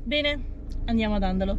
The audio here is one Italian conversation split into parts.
Bene, andiamo ad Andalo.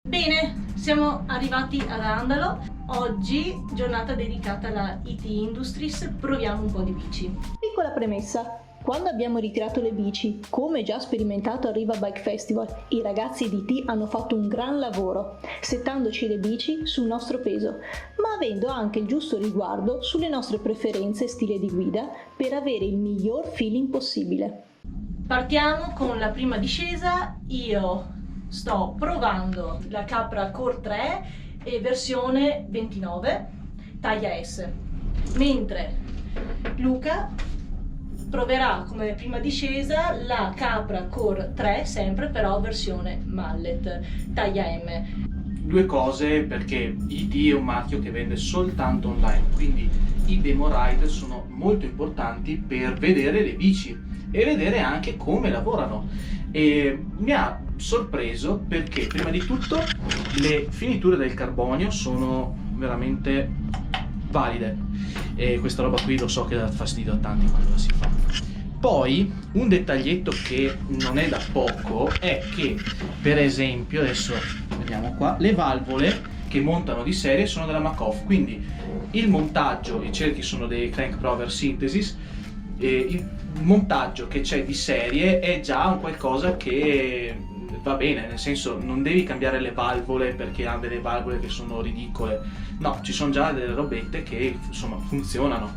Bene, siamo arrivati ad Andalo. Oggi, giornata dedicata alla IT Industries, proviamo un po' di bici. Piccola premessa. Quando abbiamo ritirato le bici, come già sperimentato al Riva Bike Festival, i ragazzi di IT hanno fatto un gran lavoro, settandoci le bici sul nostro peso, ma avendo anche il giusto riguardo sulle nostre preferenze e stile di guida per avere il miglior feeling possibile. Partiamo con la prima discesa. Io sto provando la Capra Core 3 e versione 29, taglia S, mentre Luca proverà come prima discesa la Capra Core 3, sempre però versione Mallet, taglia M. Due cose, perché IT è un marchio che vende soltanto online, quindi i demo ride sono molto importanti per vedere le bici e vedere anche come lavorano. E mi ha sorpreso perché prima di tutto le finiture del carbonio sono veramente valide, e questa roba qui lo so che dà fastidio a tanti quando la si fa. Poi un dettaglietto che non è da poco è che, per esempio, adesso vediamo qua, le valvole che montano di serie sono della Makoff, quindi il montaggio, i cerchi sono dei Crank Prover Synthesis, e il montaggio che c'è di serie è già un qualcosa che va bene, nel senso non devi cambiare le valvole perché ha delle valvole che sono ridicole, no, ci sono già delle robette che insomma funzionano.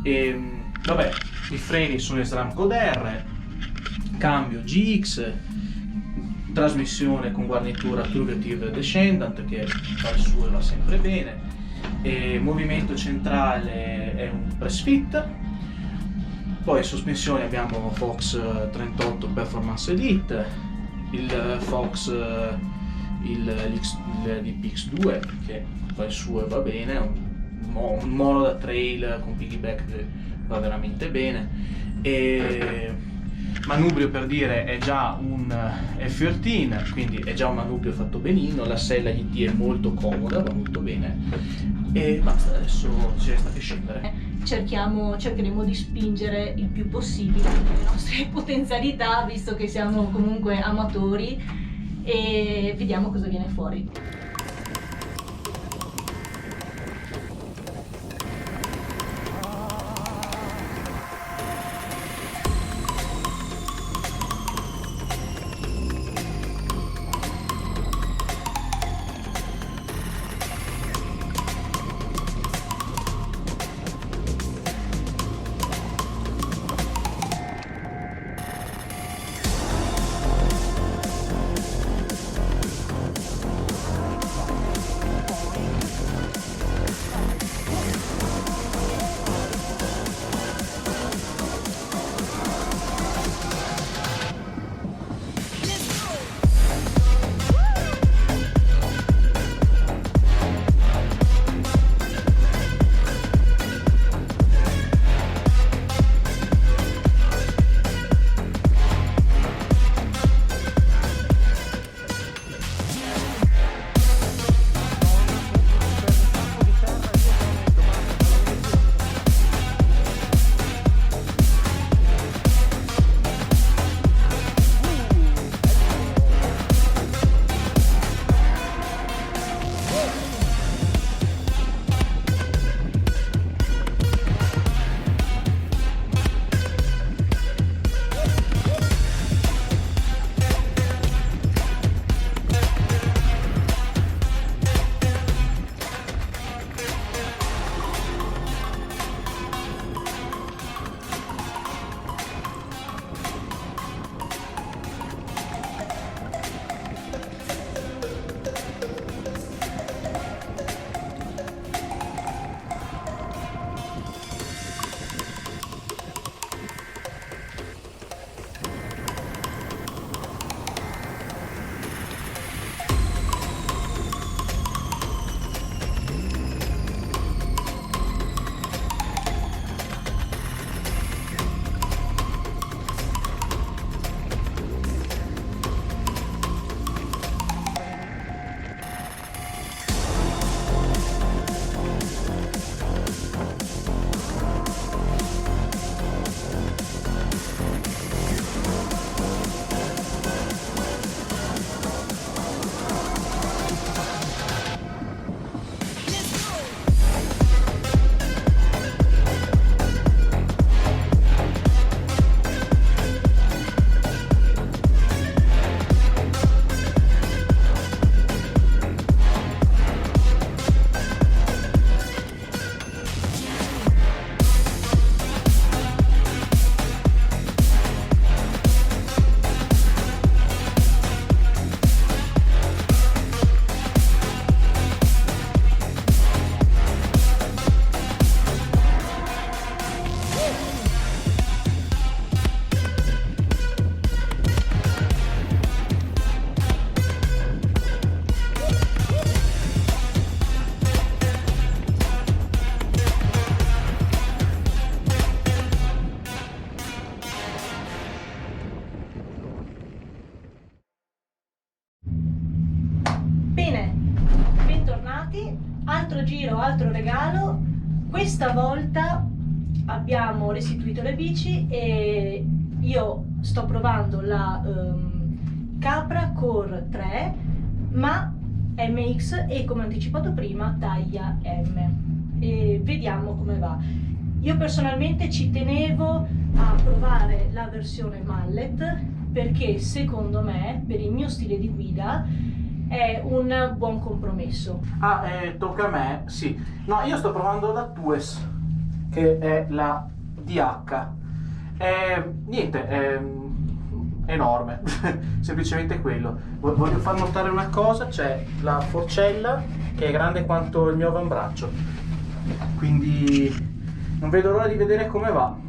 E vabbè, i freni sono i SRAM Code-R, cambio GX, trasmissione con guarnitura Trugative Descendant che fa il suo e va sempre bene, e movimento centrale è un press fit. Poi sospensioni abbiamo Fox 38 Performance Elite, il Fox il DPX2 che fa il suo e va bene, un mono da trail con piggyback che va veramente bene, e manubrio, per dire, è già un F13, quindi è già un manubrio fatto benino, la sella IT è molto comoda, va molto bene, e basta, adesso ci resta che scendere. Cercheremo di spingere il più possibile le nostre potenzialità, visto che siamo comunque amatori, e vediamo cosa viene fuori. altro giro, altro regalo. Questa volta abbiamo restituito le bici e io sto provando la Capra Core 3, ma MX e, come anticipato prima, taglia M, e vediamo come va. Io personalmente ci tenevo a provare la versione mallet perché secondo me, per il mio stile di guida, è un buon compromesso. Tocca a me, sì. No, io sto provando la Tues, che è la DH. Niente, è enorme, semplicemente quello. Voglio far notare una cosa: c'è la forcella che è grande quanto il mio avambraccio, quindi non vedo l'ora di vedere come va.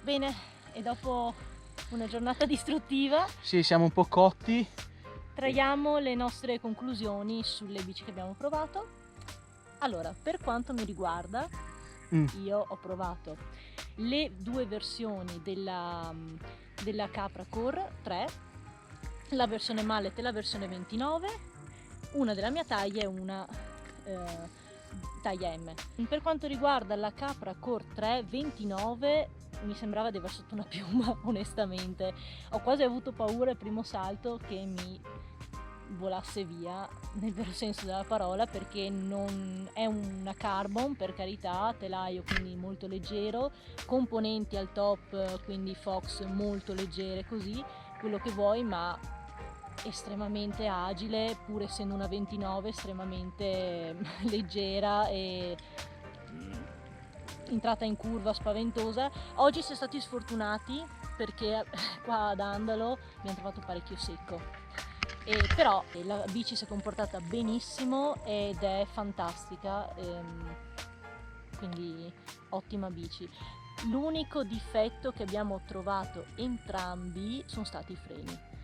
Bene, e dopo una giornata distruttiva Sì, siamo un po' cotti. traiamo le nostre conclusioni sulle bici che abbiamo provato. Allora, per quanto mi riguarda, io ho provato le due versioni della Capra Core 3, la versione mallet e la versione 29, una della mia taglia e una taglia M. Per quanto riguarda la Capra Core 3 29, mi sembrava di aver sotto una piuma, onestamente. Ho quasi avuto paura al primo salto che mi volasse via, nel vero senso della parola, perché non è una carbon, per carità, telaio quindi molto leggero, componenti al top, quindi Fox molto leggere, così, quello che vuoi, ma estremamente agile, pur essendo una 29, estremamente leggera e entrata in curva spaventosa. Oggi siamo stati sfortunati perché qua ad Andalo abbiamo trovato parecchio secco, però la bici si è comportata benissimo ed è fantastica, quindi ottima bici. L'unico difetto che abbiamo trovato entrambi sono stati i freni.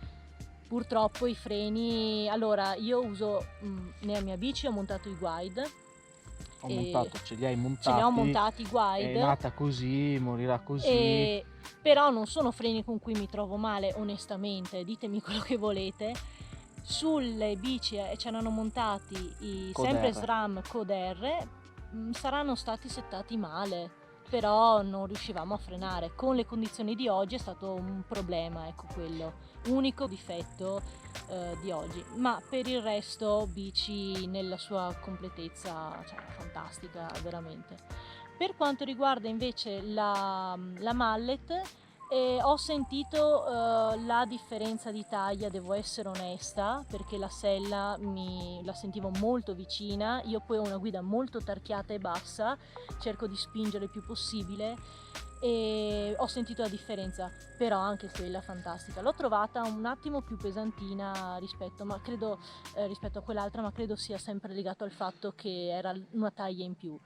Purtroppo i freni, allora io uso nella mia bici, ho montato i guide. Ce li hai montati. Ce li ho montati i guide. È nata così, morirà così. Però non sono freni con cui mi trovo male, onestamente, ditemi quello che volete. Sulle bici c'erano montati i sempre SRAM Code R, saranno stati settati male, però non riuscivamo a frenare. Con le condizioni di oggi è stato un problema, ecco, quello, unico difetto di oggi, ma per il resto bici nella sua completezza, cioè, fantastica veramente. Per quanto riguarda invece la mallet, ho sentito la differenza di taglia, devo essere onesta, perché la sella la sentivo molto vicina. Io poi ho una guida molto tarchiata e bassa, cerco di spingere il più possibile e ho sentito la differenza, però anche quella fantastica. L'ho trovata un attimo più pesantina rispetto a quell'altra, ma credo sia sempre legato al fatto che era una taglia in più.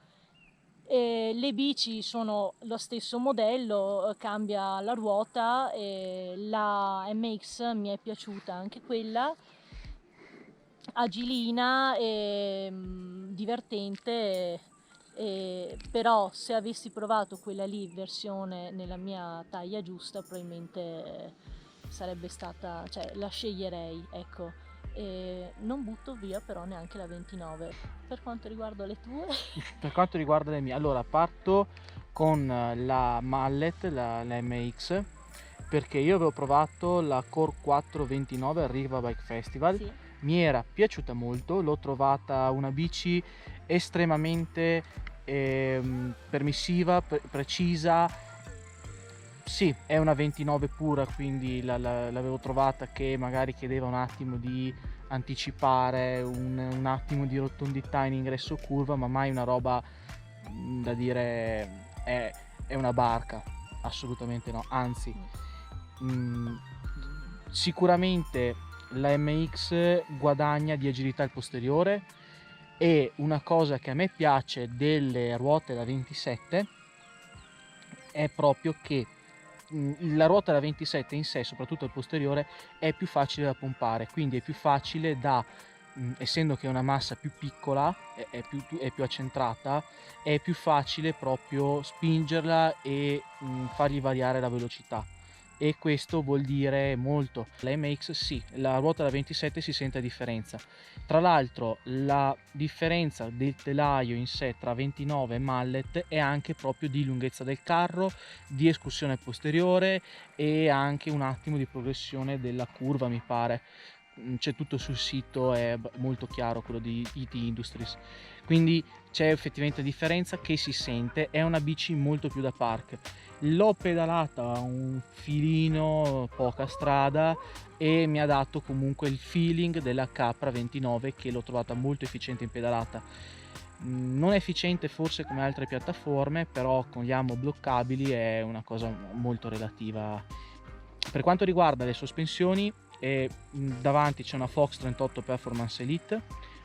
Le bici sono lo stesso modello, cambia la ruota, la MX mi è piaciuta anche quella, agilina e divertente, però se avessi provato quella lì versione nella mia taglia giusta probabilmente sarebbe stata, cioè la sceglierei, ecco. E non butto via però neanche la 29. Per quanto riguarda le tue? Per quanto riguarda le mie, allora parto con la mallet, la MX, perché io avevo provato la Core 429 al Riva Bike Festival. Sì. Mi era piaciuta molto, l'ho trovata una bici estremamente permissiva, precisa. Sì, è una 29 pura, quindi l'avevo trovata che magari chiedeva un attimo di anticipare, un attimo di rotondità in ingresso curva, ma mai una roba da dire è una barca, assolutamente no, anzi sicuramente la MX guadagna di agilità al posteriore, e una cosa che a me piace delle ruote da 27 è proprio che la ruota da 27 in sé, soprattutto il posteriore, è più facile da pompare, quindi è più facile da, essendo che è una massa più piccola, è più accentrata, è più facile proprio spingerla e fargli variare la velocità, e questo vuol dire molto. La MX sì, la ruota da 27 si sente la differenza. Tra l'altro la differenza del telaio in sé tra 29 e mallet è anche proprio di lunghezza del carro, di escursione posteriore e anche un attimo di progressione della curva, mi pare. C'è tutto sul sito, è molto chiaro quello di IT Industries, quindi c'è effettivamente differenza che si sente. È una bici molto più da park. L'ho pedalata un filino, poca strada, e mi ha dato comunque il feeling della Capra 29, che l'ho trovata molto efficiente in pedalata. Non efficiente forse come altre piattaforme, però con gli amo bloccabili è una cosa molto relativa. Per quanto riguarda le sospensioni, davanti c'è una Fox 38 Performance Elite,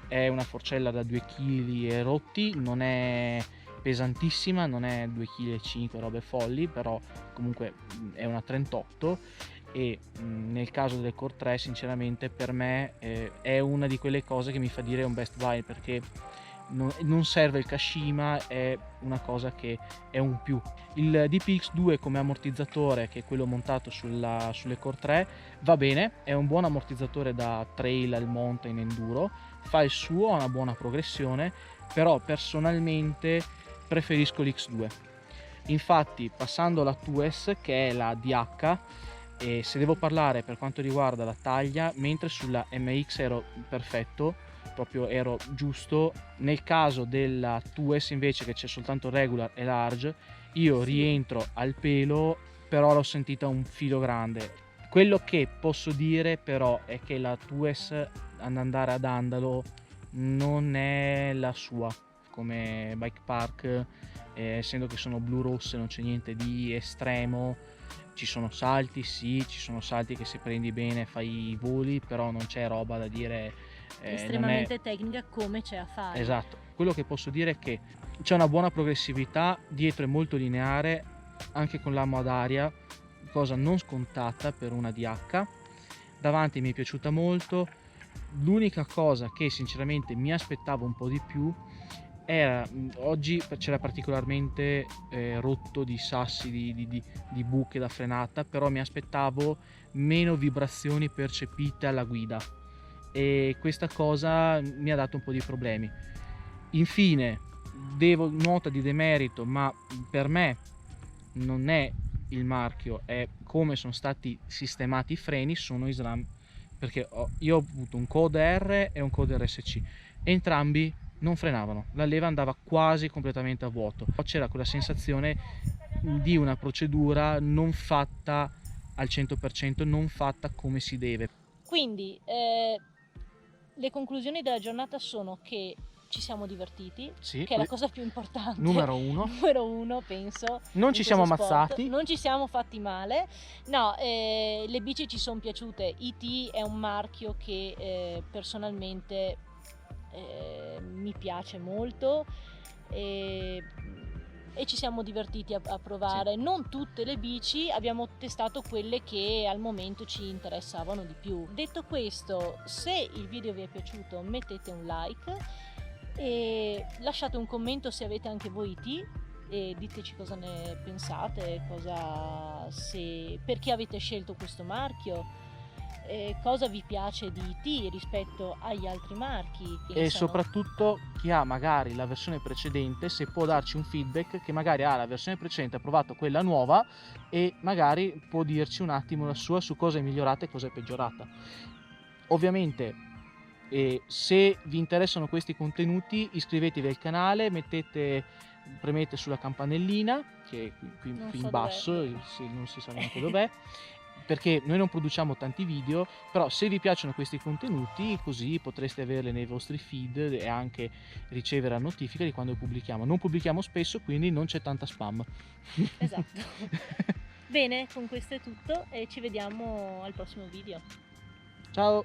è una forcella da 2 kg e rotti, non è pesantissima, non è 2,5 kg robe folli, però comunque è una 38, e nel caso delle Core 3 sinceramente per me è una di quelle cose che mi fa dire un best buy, perché non serve il Kashima, è una cosa che è un più. Il DPX2 come ammortizzatore, che è quello montato sulle Core 3, va bene, è un buon ammortizzatore da trail al mountain enduro, fa il suo, ha una buona progressione, però personalmente preferisco l'X2. Infatti, passando alla 2S, che è la DH, e se devo parlare per quanto riguarda la taglia, mentre sulla MX ero perfetto, proprio ero giusto, nel caso della 2S invece, che c'è soltanto regular e large, io rientro al pelo, però l'ho sentita un filo grande. Quello che posso dire però è che la 2S ad andare ad Andalo non è la sua come bike park, essendo che sono blu rosse non c'è niente di estremo. Ci sono salti, sì, ci sono salti che se prendi bene fai i voli, però non c'è roba da dire estremamente tecnica come c'è a fare. Esatto, quello che posso dire è che c'è una buona progressività, dietro è molto lineare, anche con l'amo ad aria, cosa non scontata per una DH. Davanti mi è piaciuta molto. L'unica cosa che sinceramente mi aspettavo un po' di più era, oggi c'era particolarmente rotto di sassi, di buche da frenata, però mi aspettavo meno vibrazioni percepite alla guida, e questa cosa mi ha dato un po' di problemi. Infine, nota di demerito, ma per me non è il marchio, è come sono stati sistemati i freni, sono i SRAM, perché io ho avuto un Code R e un Code RSC, entrambi non frenavano, la leva andava quasi completamente a vuoto, c'era quella sensazione di una procedura non fatta al 100%, non fatta come si deve. Quindi le conclusioni della giornata sono che ci siamo divertiti, Sì, che è la cosa più importante. numero uno. Numero uno, penso. Non ci siamo sport. ammazzati. Non ci siamo fatti male. No, le bici ci sono piaciute. IT è un marchio che personalmente mi piace molto. E ci siamo divertiti a provare. Sì. Non tutte le bici, abbiamo testato quelle che al momento ci interessavano di più. Detto questo, se il video vi è piaciuto mettete un like e lasciate un commento se avete anche voi IT e diteci cosa ne pensate, perché avete scelto questo marchio, cosa vi piace di IT rispetto agli altri marchi. E soprattutto chi ha magari la versione precedente, se può darci un feedback, che magari ha la versione precedente, ha provato quella nuova e magari può dirci un attimo la sua su cosa è migliorata e cosa è peggiorata. Ovviamente se vi interessano questi contenuti iscrivetevi al canale, premete sulla campanellina che è qui in basso, non si sa neanche dov'è, perché noi non produciamo tanti video, però se vi piacciono questi contenuti così potreste averli nei vostri feed e anche ricevere la notifica di quando pubblichiamo. Non pubblichiamo spesso, quindi non c'è tanta spam. Esatto. Bene, con questo è tutto e ci vediamo al prossimo video. Ciao!